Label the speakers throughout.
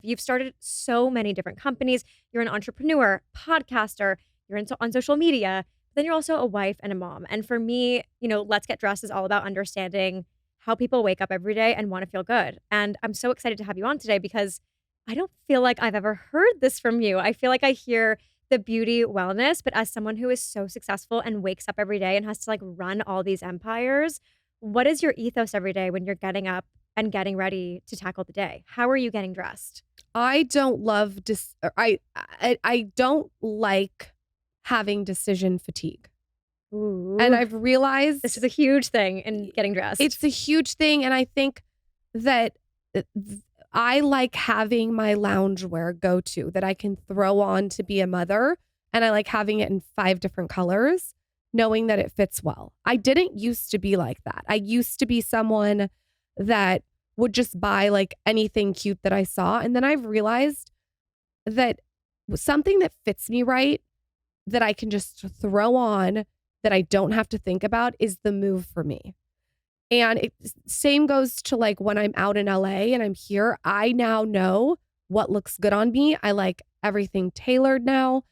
Speaker 1: You've started so many different companies. You're an entrepreneur, podcaster, on social media. Then you're also a wife and a mom. And for me, Let's Get Dressed is all about understanding how people wake up every day and want to feel good. And I'm so excited to have you on today because I don't feel like I've ever heard this from you. I feel like I hear the beauty wellness, but as someone who is so successful and wakes up every day and has to like run all these empires, what is your ethos every day when you're getting up and getting ready to tackle the day? How are you getting dressed?
Speaker 2: I don't love I don't like having decision fatigue.
Speaker 1: Ooh.
Speaker 2: And I've realized
Speaker 1: this is a huge thing in getting dressed.
Speaker 2: It's a huge thing. And I think that I like having my loungewear go-to that I can throw on to be a mother. And I like having it in 5 different colors, knowing that it fits well. I didn't used to be like that. I used to be someone that would just buy like anything cute that I saw. And then I've realized that something that fits me right, that I can just throw on, that I don't have to think about, is the move for me. And same goes to like when I'm out in LA and I'm here, I now know what looks good on me. I like everything tailored now.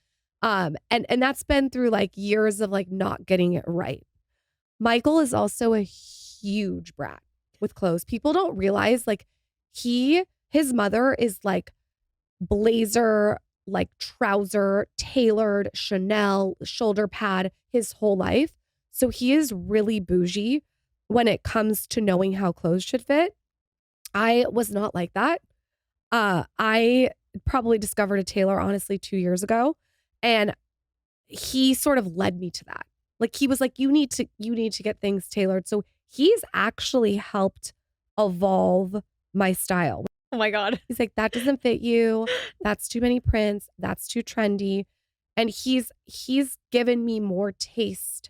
Speaker 2: And that's been through like years of like not getting it right. Michael is also a huge brat with clothes. People don't realize like his mother is like blazer, like trouser, tailored, Chanel, shoulder pad his whole life. So he is really bougie when it comes to knowing how clothes should fit. I was not like that. I probably discovered a tailor, honestly, 2 years ago. And he sort of led me to that. Like he was like, you need to get things tailored. So he's actually helped evolve my style.
Speaker 1: Oh my God.
Speaker 2: He's like, that doesn't fit you. That's too many prints. That's too trendy. And he's given me more taste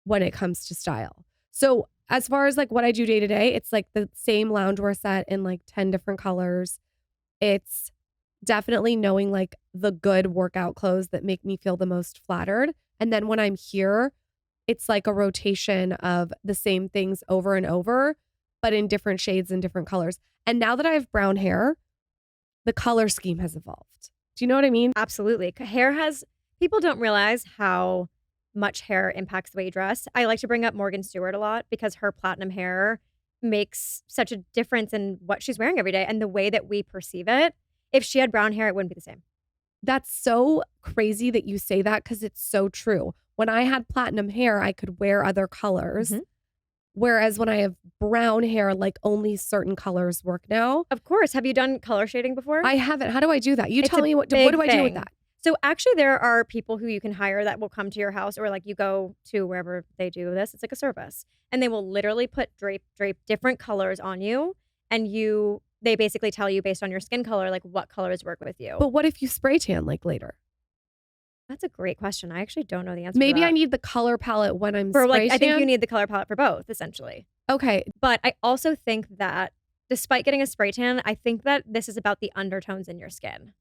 Speaker 2: when it comes to style. So as far as like what I do day to day, it's like the same loungewear set in like 10 different colors. It's definitely knowing like the good workout clothes that make me feel the most flattered. And then when I'm here, it's like a rotation of the same things over and over, but in different shades and different colors. And now that I have brown hair, the color scheme has evolved. Do you know what I mean?
Speaker 1: Absolutely. People don't realize how much hair impacts the way you dress. I like to bring up Morgan Stewart a lot because her platinum hair makes such a difference in what she's wearing every day and the way that we perceive it. If she had brown hair, it wouldn't be the same.
Speaker 2: That's so crazy that you say that because it's so true. When I had platinum hair, I could wear other colors. Mm-hmm. Whereas when I have brown hair, like only certain colors work now.
Speaker 1: Of course. Have you done color shading before?
Speaker 2: I haven't. How do I do that? You tell me what do I do with that?
Speaker 1: So actually there are people who you can hire that will come to your house or like you go to wherever they do this. It's like a service. And they will literally put drape different colors on you and they basically tell you based on your skin color, like what colors work with you.
Speaker 2: But what if you spray tan like later?
Speaker 1: That's a great question. I actually don't know the answer.
Speaker 2: Maybe
Speaker 1: to that.
Speaker 2: I need the color palette when I'm spray tan.
Speaker 1: I think you need the color palette for both, essentially.
Speaker 2: Okay.
Speaker 1: But I also think that despite getting a spray tan, I think that this is about the undertones in your skin.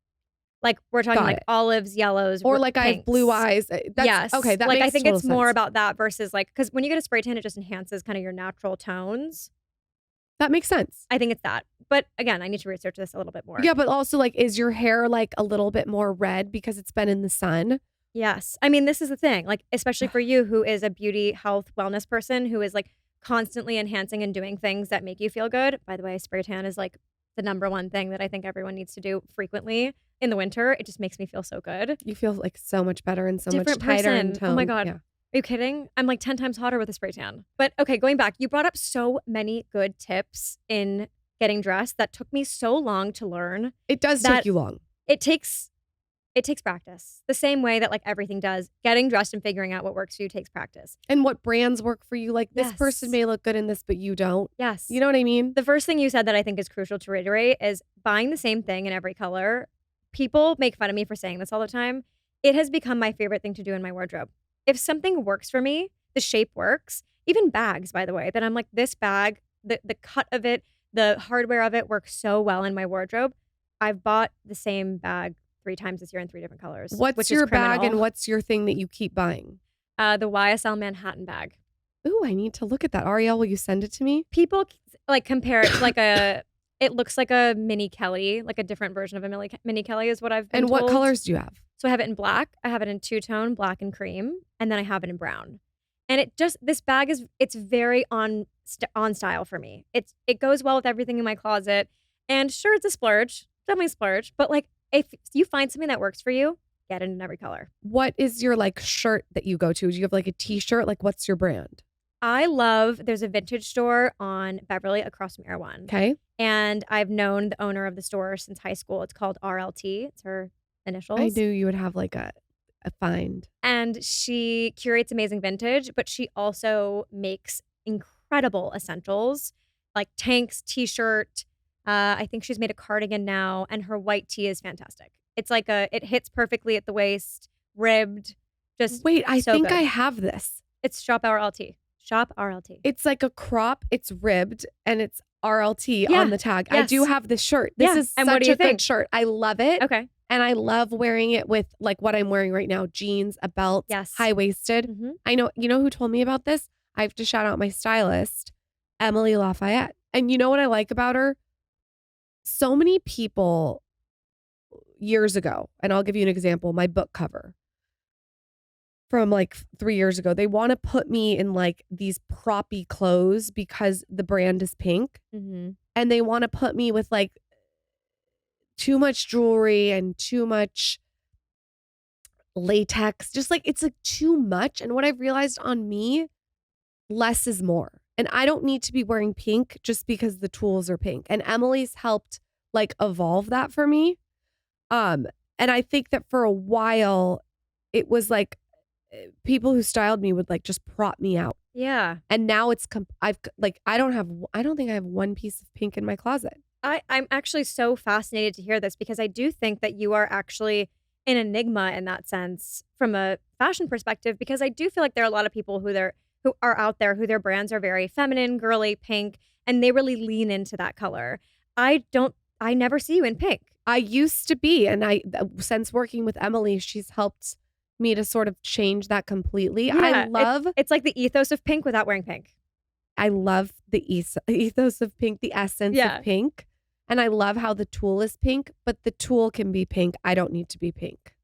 Speaker 1: Like we're talking like olives, yellows,
Speaker 2: or like
Speaker 1: pinks.
Speaker 2: I have blue eyes.
Speaker 1: Yes.
Speaker 2: Okay. That
Speaker 1: like
Speaker 2: makes
Speaker 1: I think
Speaker 2: total
Speaker 1: it's
Speaker 2: sense.
Speaker 1: more about that versus like because when you get a spray tan, it just enhances kind of your natural tones.
Speaker 2: That makes sense.
Speaker 1: I think it's that. But again, I need to research this a little bit more.
Speaker 2: Yeah, but also like, is your hair like a little bit more red because it's been in the sun?
Speaker 1: Yes. I mean, this is the thing, like, especially for you who is a beauty, health, wellness person who is like constantly enhancing and doing things that make you feel good. By the way, spray tan is like the number one thing that I think everyone needs to do frequently in the winter. It just makes me feel so good.
Speaker 2: You feel like so much better and so
Speaker 1: Different
Speaker 2: much tighter in tone.
Speaker 1: Oh my God.
Speaker 2: Yeah.
Speaker 1: Are you kidding? I'm like 10 times hotter with a spray tan. But okay, going back, you brought up so many good tips in getting dressed that took me so long to learn.
Speaker 2: It does take you long.
Speaker 1: It takes practice. The same way that like everything does. Getting dressed and figuring out what works for you takes practice.
Speaker 2: And what brands work for you. Like this person may look good in this, but you don't.
Speaker 1: Yes.
Speaker 2: You know what I mean?
Speaker 1: The first thing you said that I think is crucial to reiterate is buying the same thing in every color. People make fun of me for saying this all the time. It has become my favorite thing to do in my wardrobe. If something works for me, the shape works, even bags, by the way, that I'm like, this bag, the cut of it, the hardware of it works so well in my wardrobe. I've bought the same bag 3 times this year in 3 different colors.
Speaker 2: What's your bag and what's your thing that you keep buying?
Speaker 1: The YSL Manhattan bag.
Speaker 2: Ooh, I need to look at that. Ariel, will you send it to me?
Speaker 1: People like compare it to like a It looks like a mini Kelly, like a different version of a mini Kelly is what I've been
Speaker 2: And what
Speaker 1: told.
Speaker 2: colors do you have?
Speaker 1: So I have it in black, I have it in two-tone, black and cream, and then I have it in brown. And it just this bag it's very on style for me. It goes well with everything in my closet. And sure, it's a splurge, definitely a splurge, but like if you find something that works for you, get it in every color.
Speaker 2: What is your like shirt that you go to? Do you have like a t-shirt? Like what's your brand?
Speaker 1: There's a vintage store on Beverly across from Air One.
Speaker 2: Okay.
Speaker 1: And I've known the owner of the store since high school. It's called RLT. It's her initials.
Speaker 2: I knew you would have like a find.
Speaker 1: And she curates amazing vintage, but she also makes incredible essentials like tanks, t-shirt. I think she's made a cardigan now, and her white tee is fantastic. It's like it hits perfectly at the waist, ribbed. Just
Speaker 2: Wait, I
Speaker 1: so
Speaker 2: think
Speaker 1: good.
Speaker 2: I have this.
Speaker 1: It's Shop RLT. Shop RLT.
Speaker 2: It's like a crop, it's ribbed, and it's RLT
Speaker 1: Yeah,
Speaker 2: on the tag.
Speaker 1: yes.
Speaker 2: I do have this shirt. This
Speaker 1: Yeah,
Speaker 2: is
Speaker 1: and what
Speaker 2: such
Speaker 1: do you
Speaker 2: a good
Speaker 1: think?
Speaker 2: shirt. I love it.
Speaker 1: Okay.
Speaker 2: And I love wearing it with like what I'm wearing right now, jeans, a belt,
Speaker 1: Yes.
Speaker 2: high-waisted.
Speaker 1: Mhm.
Speaker 2: I know, you know who told me about this? I have to shout out my stylist, Emily Lafayette. And you know what I like about her? So many people years ago, and I'll give you an example, my book cover from like 3 years ago, they want to put me in like these proppy clothes because the brand is pink.
Speaker 1: Mhm.
Speaker 2: And they want to put me with like too much jewelry and too much latex. Just like it's like too much. And what I've realized on me, less is more. And I don't need to be wearing pink just because the tools are pink. And Emily's helped like evolve that for me. And I think that for a while it was like people who styled me would like just prop me out.
Speaker 1: Yeah.
Speaker 2: And now it's I've like I don't think I have one piece of pink in my closet.
Speaker 1: I'm actually so fascinated to hear this because I do think that you are actually an enigma in that sense from a fashion perspective, because I do feel like there are a lot of people who are out there who their brands are very feminine, girly, pink, and they really lean into that color. I never see you in pink.
Speaker 2: I used to be, and since working with Emily, she's helped me to sort of change that completely.
Speaker 1: Yeah, it's like the ethos of pink without wearing pink.
Speaker 2: I love the ethos of pink, the essence
Speaker 1: Yeah.
Speaker 2: of pink. And I love how the tool is pink, but the tool can be pink. I don't need to be pink.